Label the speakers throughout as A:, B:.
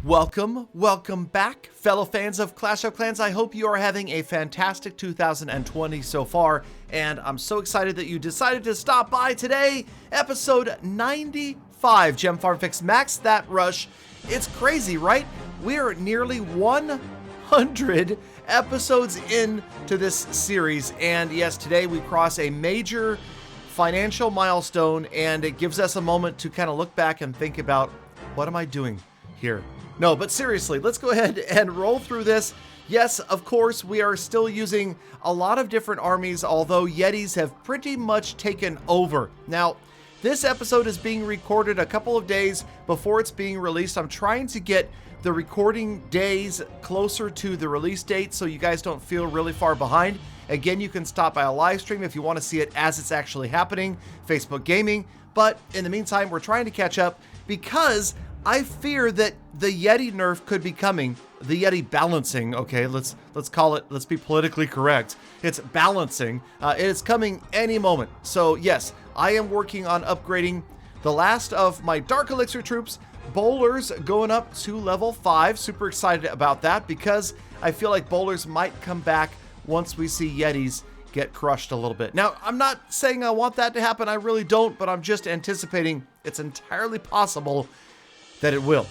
A: Welcome back, fellow fans of Clash of Clans. I hope you are having a fantastic 2020 so far, and I'm so excited that you decided to stop by today. Episode 95, Gem Farm Fix Max That Rush. It's crazy, right? We are nearly 100 episodes into this series, and yes, today we cross a major financial milestone, and it gives us a moment to kind of look back and think about, what am I doing here? No, but seriously, let's go ahead and roll through this. Yes, of course, we are still using a lot of different armies, although Yetis have pretty much taken over. Now, this episode is being recorded a couple of days before it's being released. I'm trying to get the recording days closer to the release date so you guys don't feel really far behind. Again, you can stop by a live stream if you want to see it as it's actually happening, Facebook Gaming. But in the meantime, we're trying to catch up because I fear that the Yeti nerf could be coming. The Yeti balancing, okay, let's call it, let's be politically correct. It's balancing. It is coming any moment. So yes, I am working on upgrading the last of my Dark Elixir troops. Bowlers going up to level 5. Super excited about that because I feel like bowlers might come back once we see Yetis get crushed a little bit. Now, I'm not saying I want that to happen. I really don't, but I'm just anticipating it's entirely possible that it will.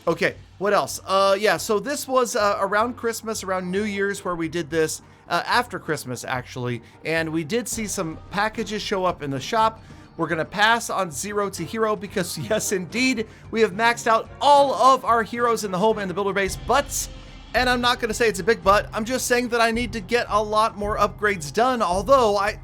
A: Okay, what else? Yeah, so this was around Christmas, around New Year's, where we did this, after Christmas, actually, and we did see some packages show up in the shop. We're gonna pass on 0 to hero because, yes, indeed, we have maxed out all of our heroes in the home and the builder base, but, and I'm not gonna say it's a big but, I'm just saying that I need to get a lot more upgrades done, although I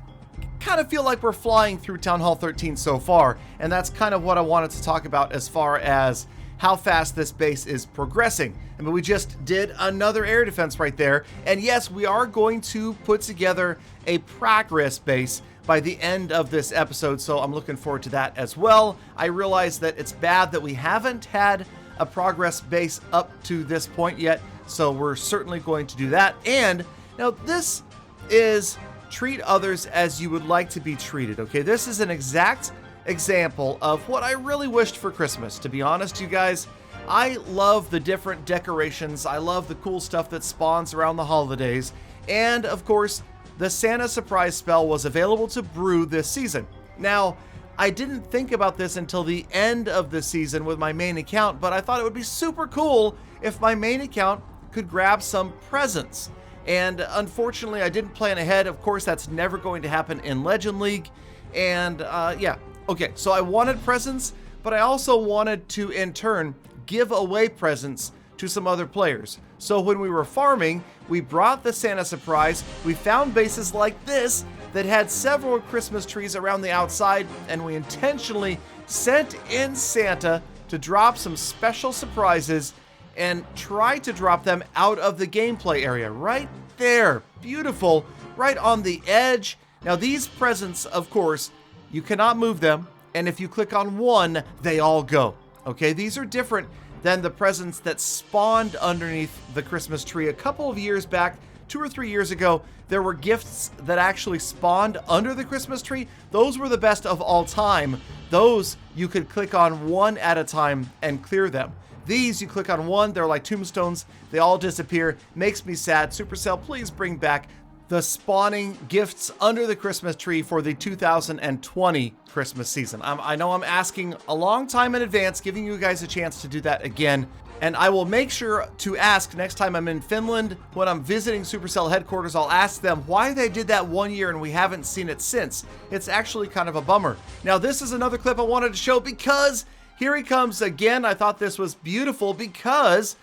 A: kind of feel like we're flying through Town Hall 13 so far, and that's kind of what I wanted to talk about as far as how fast this base is progressing. I mean, we just did another air defense right there, and yes, we are going to put together a progress base by the end of this episode, so I'm looking forward to that as well. I realize that it's bad that we haven't had a progress base up to this point yet, so we're certainly going to do that. And now this is treat others as you would like to be treated, okay? This is an exact example of what I really wished for Christmas. To be honest, you guys, I love the different decorations. I love the cool stuff that spawns around the holidays. And of course, the Santa surprise spell was available to brew this season. Now, I didn't think about this until the end of the season with my main account, but I thought it would be super cool if my main account could grab some presents. And unfortunately, I didn't plan ahead. Of course, that's never going to happen in Legend League. And yeah, okay, so I wanted presents, but I also wanted to, in turn, give away presents to some other players. So when we were farming, we brought the Santa surprise. We found bases like this that had several Christmas trees around the outside, and we intentionally sent in Santa to drop some special surprises and try to drop them out of the gameplay area. Right there, beautiful, right on the edge. Now these presents, of course, you cannot move them, and if you click on one, they all go. Okay, these are different than the presents that spawned underneath the Christmas tree a couple of years back. 2 or 3 years ago, there were gifts that actually spawned under the Christmas tree. Those were the best of all time. Those, you could click on one at a time and clear them. These, you click on one, they're like tombstones. They all disappear. Makes me sad. Supercell, please bring back the spawning gifts under the Christmas tree for the 2020 Christmas season. I know I'm asking a long time in advance, giving you guys a chance to do that again. And I will make sure to ask next time I'm in Finland, when I'm visiting Supercell headquarters, I'll ask them why they did that 1 year and we haven't seen it since. It's actually kind of a bummer. Now, this is another clip I wanted to show because here he comes again. I thought this was beautiful because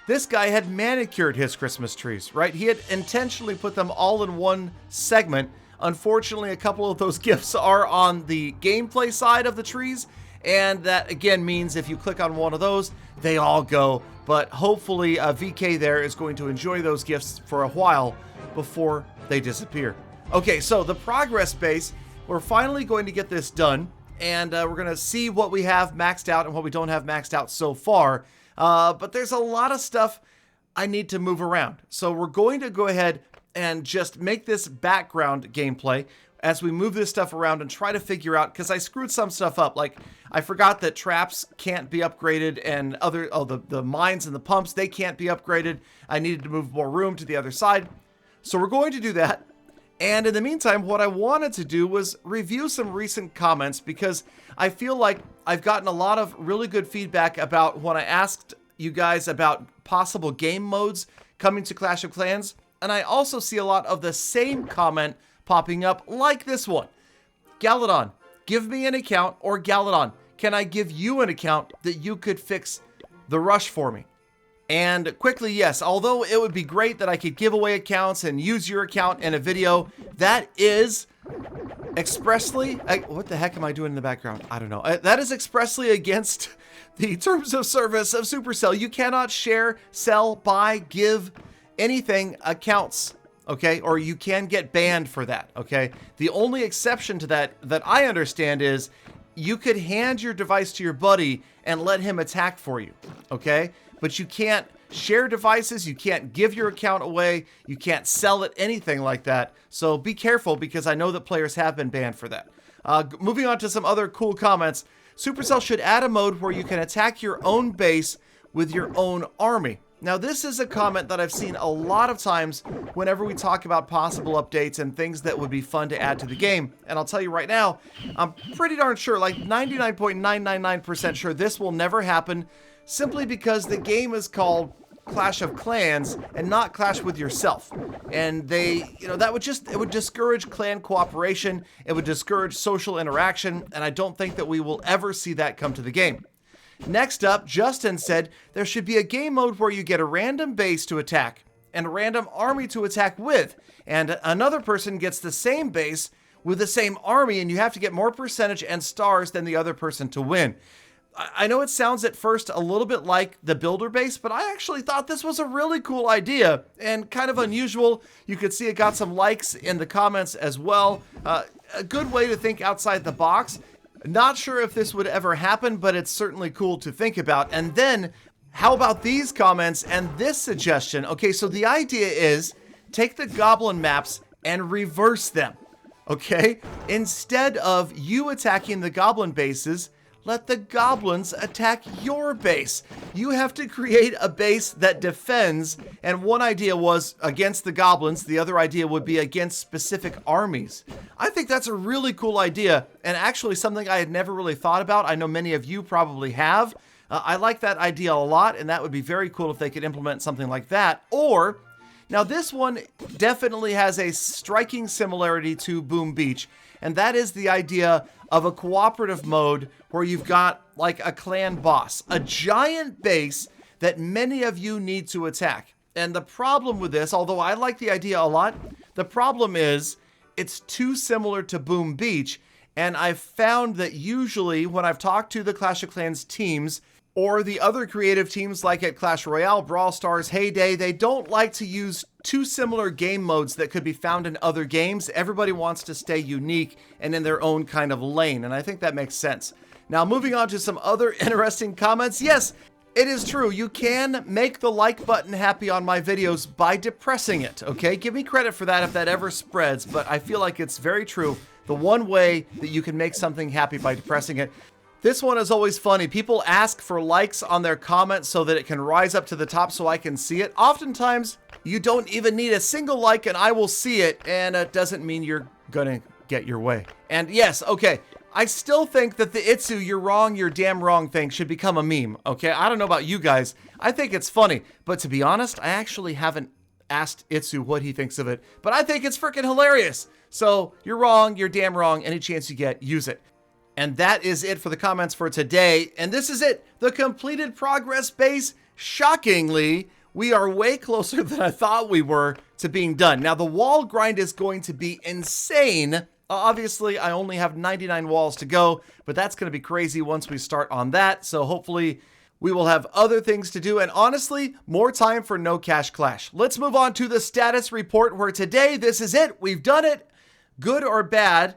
A: this guy had manicured his Christmas trees, right? He had intentionally put them all in one segment. Unfortunately, a couple of those gifts are on the gameplay side of the trees, and that again means if you click on one of those, they all go. But hopefully VK there is going to enjoy those gifts for a while before they disappear. Okay, so the progress base, we're finally going to get this done, and we're going to see what we have maxed out and what we don't have maxed out so far. But there's a lot of stuff I need to move around. So we're going to go ahead and just make this background gameplay as we move this stuff around and try to figure out, because I screwed some stuff up. Like, I forgot that traps can't be upgraded, and the mines and the pumps, they can't be upgraded. I needed to move more room to the other side. So we're going to do that. And in the meantime, what I wanted to do was review some recent comments, because I feel like I've gotten a lot of really good feedback about when I asked you guys about possible game modes coming to Clash of Clans. And I also see a lot of the same comment popping up, like this one. Galadon, give me an account, or Galadon, can I give you an account that you could fix the rush for me? And quickly, yes, although it would be great that I could give away accounts and use your account in a video, that is expressly, what the heck am I doing in the background? I don't know. That is expressly against the terms of service of Supercell. You cannot share, sell, buy, give anything accounts, okay? Or you can get banned for that, okay? The only exception to that I understand is you could hand your device to your buddy and let him attack for you, okay? But you can't share devices, you can't give your account away, you can't sell it, anything like that. So be careful, because I know that players have been banned for that. Moving on to some other cool comments. Supercell should add a mode where you can attack your own base with your own army. Now, this is a comment that I've seen a lot of times whenever we talk about possible updates and things that would be fun to add to the game. And I'll tell you right now, I'm pretty darn sure, like 99.999% sure, this will never happen, simply because the game is called Clash of Clans and not Clash with Yourself. And it would discourage clan cooperation, it would discourage social interaction, and I don't think that we will ever see that come to the game. Next up, Justin said there should be a game mode where you get a random base to attack and a random army to attack with, and another person gets the same base with the same army, and you have to get more percentage and stars than the other person to win. I know it sounds at first a little bit like the builder base, but I actually thought this was a really cool idea and kind of unusual. You could see it got some likes in the comments as well. A good way to think outside the box. Not sure if this would ever happen, but it's certainly cool to think about. And then, how about these comments and this suggestion? Okay, so the idea is take the goblin maps and reverse them, okay? Instead of you attacking the goblin bases, let the goblins attack your base. You have to create a base that defends, and one idea was against the goblins, the other idea would be against specific armies. I think that's a really cool idea, and actually something I had never really thought about. I know many of you probably have. I like that idea a lot, and that would be very cool if they could implement something like that. Or, now this one definitely has a striking similarity to Boom Beach, and that is the idea of a cooperative mode where you've got like a clan boss, a giant base that many of you need to attack. And the problem with this, although I like the idea a lot, the problem is it's too similar to Boom Beach. And I've found that usually when I've talked to the Clash of Clans teams or the other creative teams like at Clash Royale, Brawl Stars, Heyday, they don't like to use two similar game modes that could be found in other games. Everybody wants to stay unique and in their own kind of lane, and I think that makes sense. Now, moving on to some other interesting comments. Yes, it is true. You can make the like button happy on my videos by depressing it, okay? Give me credit for that if that ever spreads, but I feel like it's very true. The one way that you can make something happy by depressing it. This one is always funny. People ask for likes on their comments so that it can rise up to the top so I can see it. Oftentimes, you don't even need a single like and I will see it, and it doesn't mean you're gonna get your way. And yes, okay, I still think that the Itsu, you're wrong, you're damn wrong thing should become a meme, okay? I don't know about you guys. I think it's funny, but to be honest, I actually haven't asked Itsu what he thinks of it, but I think it's freaking hilarious. So, you're wrong, you're damn wrong, any chance you get, use it. And that is it for the comments for today. And this is it, the completed progress base. Shockingly, we are way closer than I thought we were to being done. Now, the wall grind is going to be insane. Obviously, I only have 99 walls to go, but that's going to be crazy once we start on that. So hopefully we will have other things to do. And honestly, more time for No Cash Clash. Let's move on to the status report, where today, this is it. We've done it. Good or bad.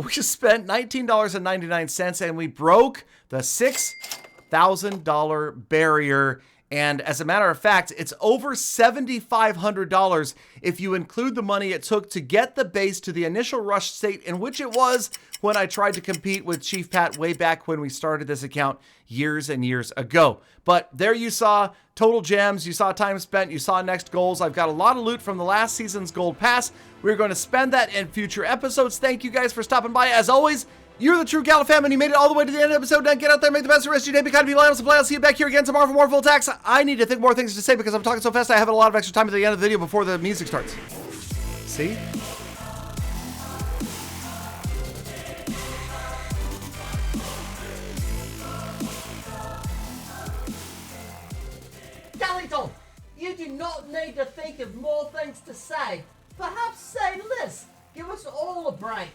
A: We spent $19.99 and we broke the $6,000 barrier And as a matter of fact, it's over $7,500 if you include the money it took to get the base to the initial rush state in which it was when I tried to compete with Chief Pat way back when we started this account years and years ago. But there you saw total gems, you saw time spent, you saw next goals. I've got a lot of loot from the last season's gold pass. We're going to spend that in future episodes. Thank you guys for stopping by. As always, you're the true Galadon fam, and you made it all the way to the end of the episode. Now get out there, make the best of the rest of your day, be kind, be loyal, supply. I'll see you back here again tomorrow for more full attacks. I need to think more things to say because I'm talking so fast I have a lot of extra time at the end of the video before the music starts. See?
B: Galadon, you do not need to think of more things to say. Perhaps say this. Give us all a break.